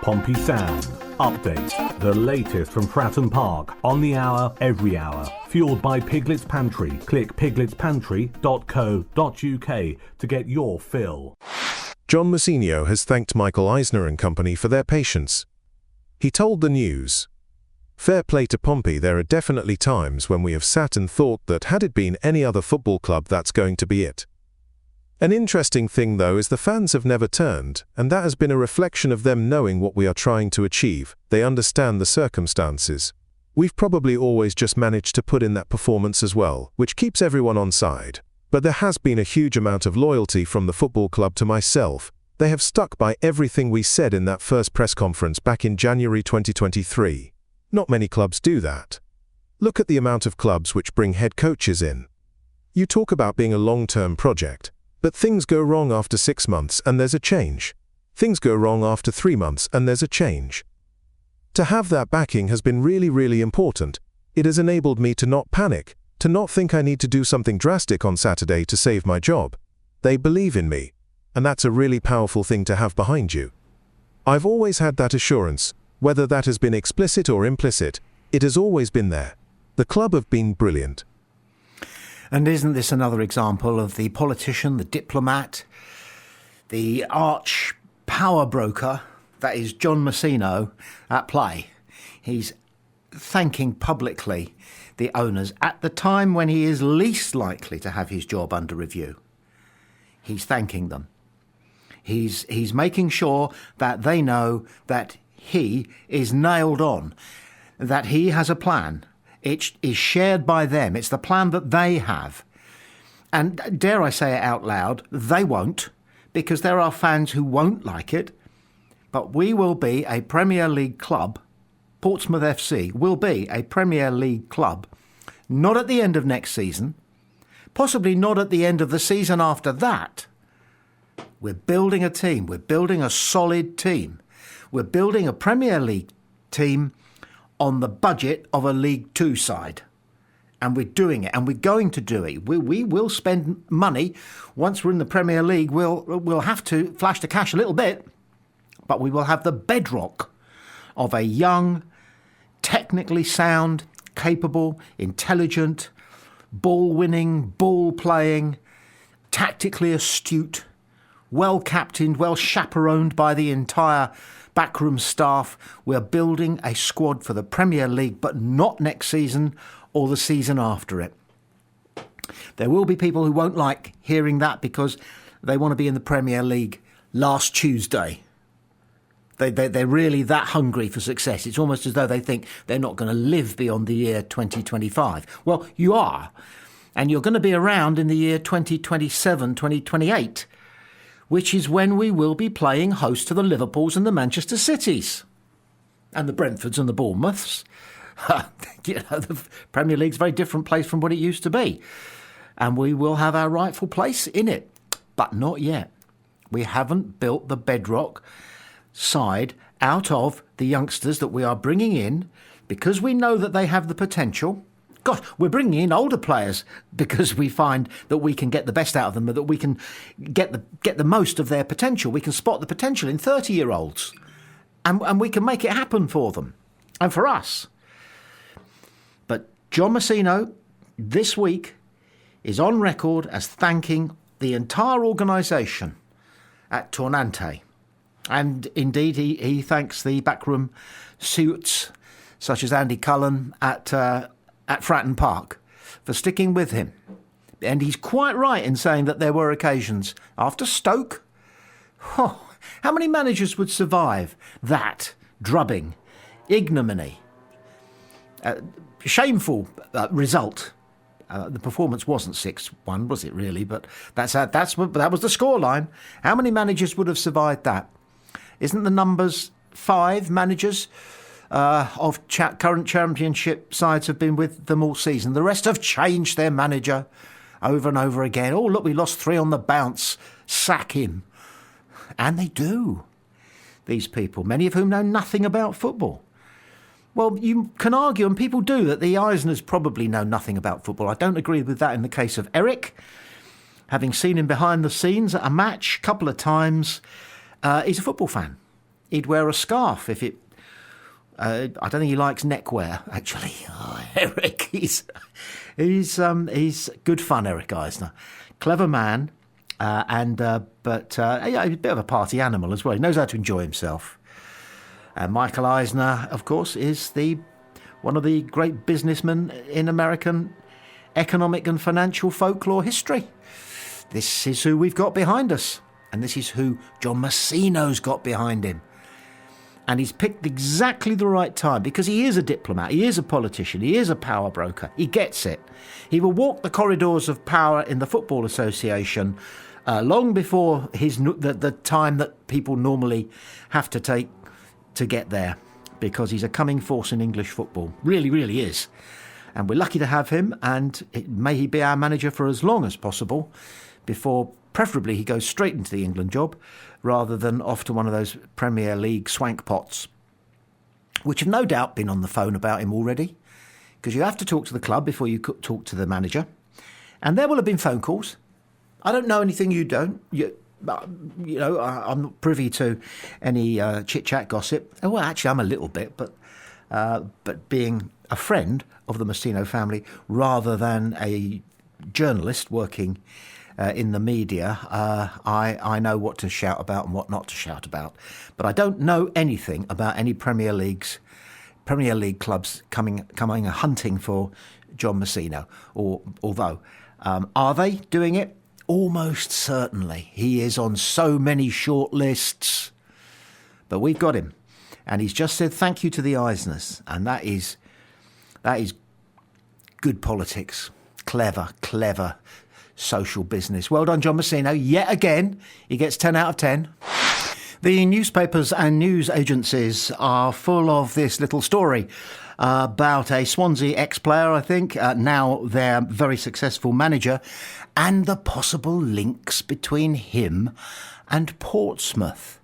Pompey Sound. Update. The latest from Fratton Park. On the hour, every hour. Fueled by Piglet's Pantry. Click pigletspantry.co.uk to get your fill. John Mousinho has thanked Michael Eisner and company for their patience. He told the News, "Fair play to Pompey, there are definitely times when we have sat and thought that had it been any other football club, that's going to be it. An interesting thing though is the fans have never turned, and that has been a reflection of them knowing what we are trying to achieve. They understand the circumstances. We've probably always just managed to put in that performance as well, which keeps everyone on side. But there has been a huge amount of loyalty from the football club to myself. They have stuck by everything we said in that first press conference back in January 2023. Not many clubs do that. Look at the amount of clubs which bring head coaches in. You talk about being a long-term project. But things go wrong after 6 months and there's a change. Things go wrong after 3 months and there's a change. To have that backing has been really, really important. It has enabled me to not panic, to not think I need to do something drastic on Saturday to save my job. They believe in me, and that's a really powerful thing to have behind you. I've always had that assurance, whether that has been explicit or implicit, it has always been there. The club have been brilliant." And isn't this another example of the politician, the diplomat, the arch power broker that is John Mousinho at play? He's thanking publicly the owners at the time when he is least likely to have his job under review. He's thanking them. He's making sure that they know that he is nailed on, that he has a plan. It is shared by them. It's the plan that they have. And dare I say it out loud, they won't, because there are fans who won't like it. But we will be a Premier League club. Portsmouth FC will be a Premier League club, not at the end of next season, possibly not at the end of the season after that. We're building a team. We're building a solid team. We're building a Premier League team on the budget of a League Two side. And we're doing it, and we're going to do it. We will spend money. Once we're in the Premier League, we'll have to flash the cash a little bit, but we will have the bedrock of a young, technically sound, capable, intelligent, ball-winning, ball-playing, tactically astute, well-captained, well-chaperoned by the entire backroom staff. We're building a squad for the Premier League, but not next season or the season after it. There will be people who won't like hearing that because they want to be in the Premier League last Tuesday. They're really that hungry for success. It's almost as though they think they're not going to live beyond the year 2025. Well, you are. And you're going to be around in the year 2027, 2028. Which is when we will be playing host to the Liverpools and the Manchester Cities. And the Brentfords and the Bournemouths. The Premier League's a very different place from what it used to be. And we will have our rightful place in it. But not yet. We haven't built the bedrock side out of the youngsters that we are bringing in because we know that they have the potential. Gosh, we're bringing in older players because we find that we can get the best out of them, that we can get the most of their potential. We can spot the potential in 30-year-olds and we can make it happen for them and for us. But John Mousinho this week is on record as thanking the entire organisation at Tornante. And indeed, he thanks the backroom suits such as Andy Cullen at Fratton Park for sticking with him. And he's quite right in saying that there were occasions after Stoke. Oh, how many managers would survive that drubbing, ignominy, shameful result? The performance wasn't 6-1, was it really? But that was the scoreline. How many managers would have survived that? Isn't the numbers 5 managers of current championship sides have been with them all season? The rest have changed their manager over and over again. Oh, look, we lost 3 on the bounce. Sack him. And they do. These people, many of whom know nothing about football. Well, you can argue, and people do, that the Eisners probably know nothing about football. I don't agree with that in the case of Eric. Having seen him behind the scenes at a match a couple of times, he's a football fan. he'd wear a scarf if it... I don't think he likes neckwear, actually. Oh, Eric, he's good fun, Eric Eisner. Clever man, but yeah, he's a bit of a party animal as well. He knows how to enjoy himself. And Michael Eisner, of course, is one of the great businessmen in American economic and financial folklore history. This is who we've got behind us. And this is who John Mousinho'S got behind him. And he's picked exactly the right time because he is a diplomat, he is a politician, he is a power broker. He gets it. He will walk the corridors of power in the Football Association long before the time that people normally have to take to get there, because he's a coming force in English football. Really, really is. And we're lucky to have him, and may he be our manager for as long as possible before preferably he goes straight into the England job rather than off to one of those Premier League swank pots, which have no doubt been on the phone about him already, because you have to talk to the club before you talk to the manager. And there will have been phone calls. I don't know anything you don't. I'm not privy to any chit-chat gossip. Oh, well, actually, I'm a little bit, but being a friend of the Mousinho family rather than a journalist working in the media, I know what to shout about and what not to shout about. But I don't know anything about any Premier League clubs coming hunting for John Mousinho. Although, are they doing it? Almost certainly. He is on so many short lists. But we've got him. And he's just said thank you to the Eisners. And that is good politics. Clever social business. Well done, John Mousinho. Yet again, he gets 10 out of 10. The newspapers and news agencies are full of this little story about a Swansea ex-player, I think, now their very successful manager, and the possible links between him and Portsmouth.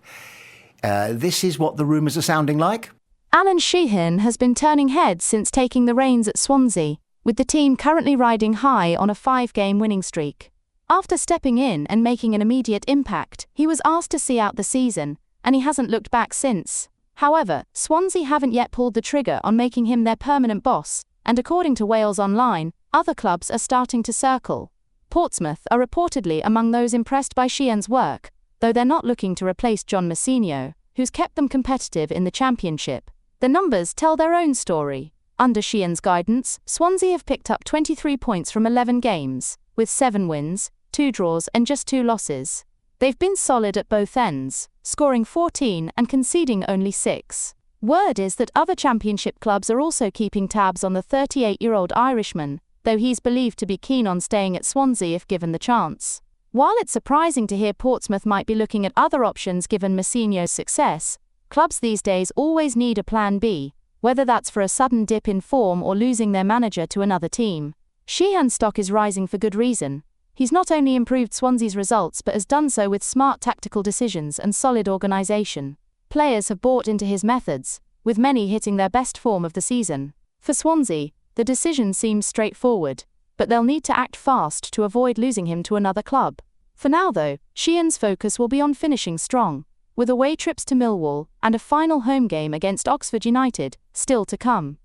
This is what the rumours are sounding like. Alan Sheehan has been turning heads since taking the reins at Swansea, with the team currently riding high on a 5-game winning streak. After stepping in and making an immediate impact, he was asked to see out the season, and he hasn't looked back since. However, Swansea haven't yet pulled the trigger on making him their permanent boss, and according to Wales Online, other clubs are starting to circle. Portsmouth are reportedly among those impressed by Sheehan's work, though they're not looking to replace John Mousinho, who's kept them competitive in the Championship. The numbers tell their own story. Under Sheehan's guidance, Swansea have picked up 23 points from 11 games, with 7 wins, 2 draws and just 2 losses. They've been solid at both ends, scoring 14 and conceding only 6. Word is that other Championship clubs are also keeping tabs on the 38-year-old Irishman, though he's believed to be keen on staying at Swansea if given the chance. While it's surprising to hear Portsmouth might be looking at other options given Mousinho's success, clubs these days always need a plan B, whether that's for a sudden dip in form or losing their manager to another team. Sheehan's stock is rising for good reason. He's not only improved Swansea's results but has done so with smart tactical decisions and solid organisation. Players have bought into his methods, with many hitting their best form of the season. For Swansea, the decision seems straightforward, but they'll need to act fast to avoid losing him to another club. For now though, Sheehan's focus will be on finishing strong, with away trips to Millwall and a final home game against Oxford United still to come.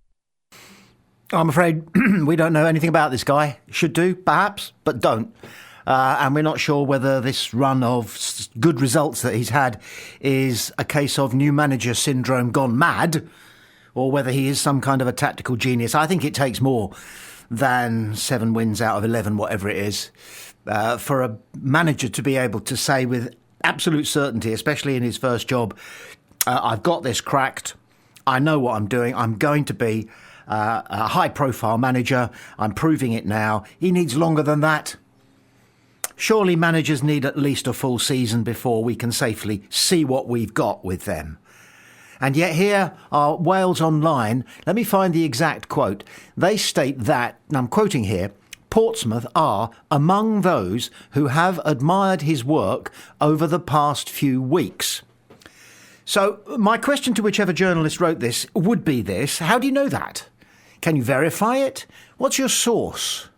I'm afraid we don't know anything about this guy. Should do, perhaps, but don't. And we're not sure whether this run of good results that he's had is a case of new manager syndrome gone mad, or whether he is some kind of a tactical genius. I think it takes more than 7 wins out of 11, whatever it is, for a manager to be able to say with absolute certainty, especially in his first job, I've got this cracked, I know what I'm doing, I'm going to be a high-profile manager, I'm proving it now. He needs longer than that. Surely managers need at least a full season before we can safely see what we've got with them. And yet here are Wales Online. Let me find the exact quote. They state that, and I'm quoting here, Portsmouth are among those who have admired his work over the past few weeks. So my question to whichever journalist wrote this would be this: how do you know that? Can you verify it? What's your source?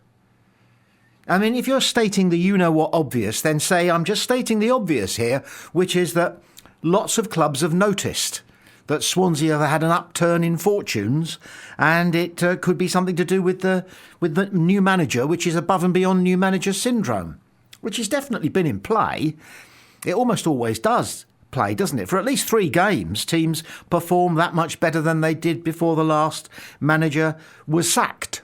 I mean, if you're stating the you-know-what obvious, then say I'm just stating the obvious here, which is that lots of clubs have noticed that Swansea have had an upturn in fortunes, and it could be something to do with the new manager, which is above and beyond new manager syndrome, which has definitely been in play. It almost always does play, doesn't it? For at least 3 games, teams perform that much better than they did before the last manager was sacked.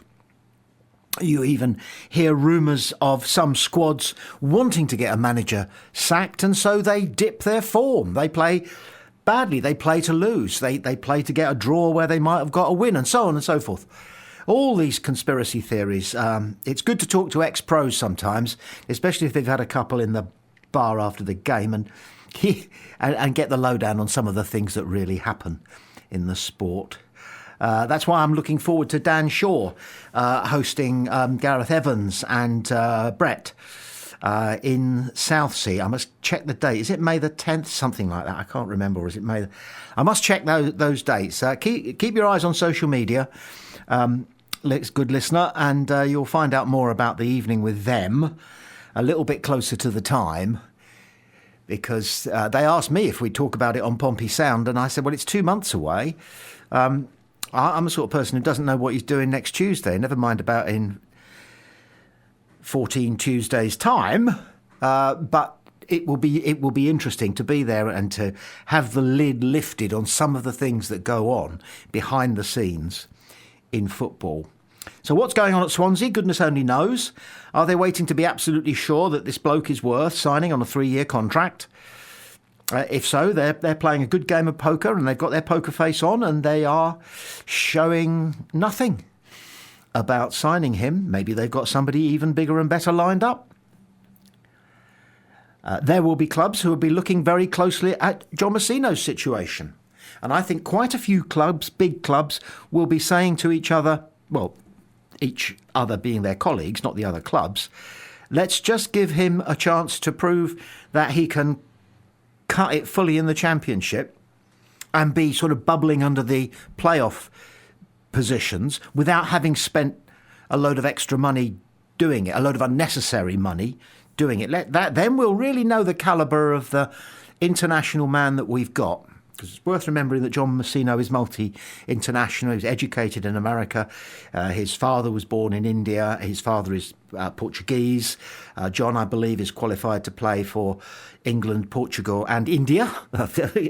You even hear rumours of some squads wanting to get a manager sacked, and so they dip their form. They play badly, they play to lose, they play to get a draw where they might have got a win, and so on and so forth. All these conspiracy theories. It's good to talk to ex-pros sometimes, especially if they've had a couple in the bar after the game, and get the lowdown on some of the things that really happen in the sport. That's why I'm looking forward to Dan Shaw hosting Gareth Evans and Brett in Southsea. I must check the date. Is it May the 10th? Something like that. I can't remember. Or is it May? I must check those dates. Keep your eyes on social media, good listener, and you'll find out more about the evening with them a little bit closer to the time, because they asked me if we'd talk about it on Pompey Sound, and I said, well, it's 2 months away. I'm the sort of person who doesn't know what he's doing next Tuesday, never mind about in 14 Tuesdays' time. But it will be interesting to be there and to have the lid lifted on some of the things that go on behind the scenes in football. So what's going on at Swansea? Goodness only knows. Are they waiting to be absolutely sure that this bloke is worth signing on a 3-year contract? If so, they're playing a good game of poker, and they've got their poker face on, and they are showing nothing about signing him. Maybe they've got somebody even bigger and better lined up. There will be clubs who will be looking very closely at John Mousinho'S situation. And I think quite a few clubs, big clubs, will be saying to each other, well, each other being their colleagues, not the other clubs, let's just give him a chance to prove that he can cut it fully in the Championship and be sort of bubbling under the playoff positions without having spent a load of extra money doing it, a load of unnecessary money doing it. Then we'll really know the calibre of the international man that we've got. Because it's worth remembering that John Mousinho is multi-international. He was educated in America. His father was born in India. His father is Portuguese. John, I believe, is qualified to play for England, Portugal and India,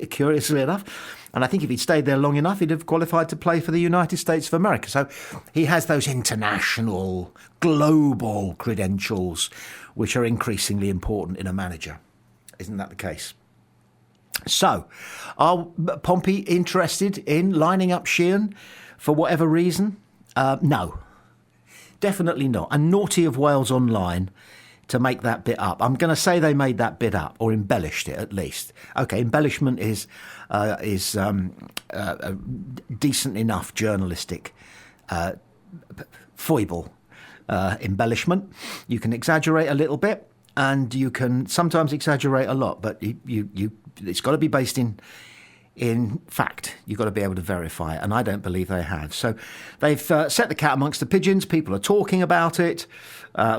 curiously enough. And I think if he'd stayed there long enough, he'd have qualified to play for the United States of America. So he has those international, global credentials, which are increasingly important in a manager. Isn't that the case? So, are Pompey interested in lining up Sheehan for whatever reason? No, definitely not. And naughty of Wales Online to make that bit up. I'm going to say they made that bit up, or embellished it at least. Okay, embellishment is a decent enough journalistic foible. Embellishment. You can exaggerate a little bit, and you can sometimes exaggerate a lot, but it's got to be based in fact. You've got to be able to verify it, and I don't believe they have. So they've set the cat amongst the pigeons. People are talking about it,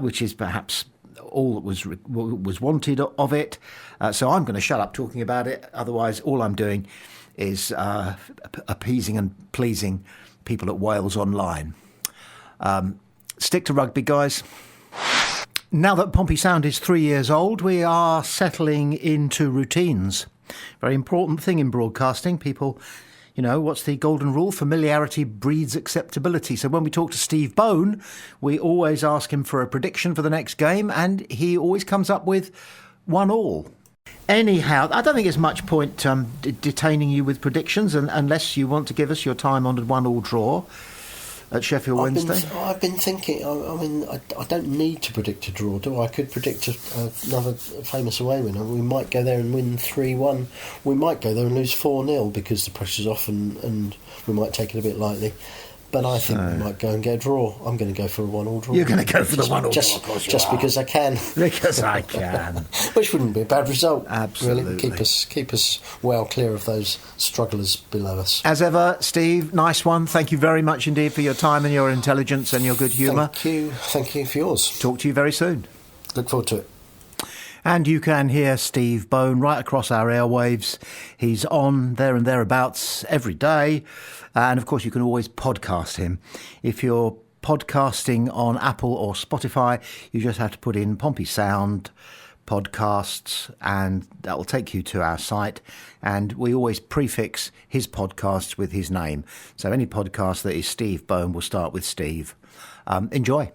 which is perhaps all that was wanted of it. So I'm going to shut up talking about it. Otherwise, all I'm doing is appeasing and pleasing people at Wales Online. Stick to rugby, guys. Now that Pompey Sound is 3 years old, we are settling into routines. Very important thing in broadcasting. People, what's the golden rule? Familiarity breeds acceptability. So when we talk to Steve Bone, we always ask him for a prediction for the next game, and he always comes up with 1-1. Anyhow, I don't think there's much point detaining you with predictions unless you want to give us your time-honoured 1-1 draw at Sheffield Wednesday. I've been thinking, I don't need to predict a draw, do I? I could predict another famous away winner. We might go there and win 3-1. We might go there and lose 4-0 because the pressure's off and we might take it a bit lightly. But I think we might go and get a draw. I'm going to go for a 1-1 draw. You're going to go for the 1-1 draw, just, of course you just are. because I can. Because I can. Which wouldn't be a bad result. Absolutely. Really. Keep us well clear of those strugglers below us. As ever, Steve, nice one. Thank you very much indeed for your time and your intelligence and your good humour. Thank you for yours. Talk to you very soon. Look forward to it. And you can hear Steve Bone right across our airwaves. He's on there and thereabouts every day. And of course, you can always podcast him. If you're podcasting on Apple or Spotify, you just have to put in Pompey Sound podcasts, and that will take you to our site. And we always prefix his podcasts with his name. So any podcast that is Steve Bone will start with Steve. Enjoy.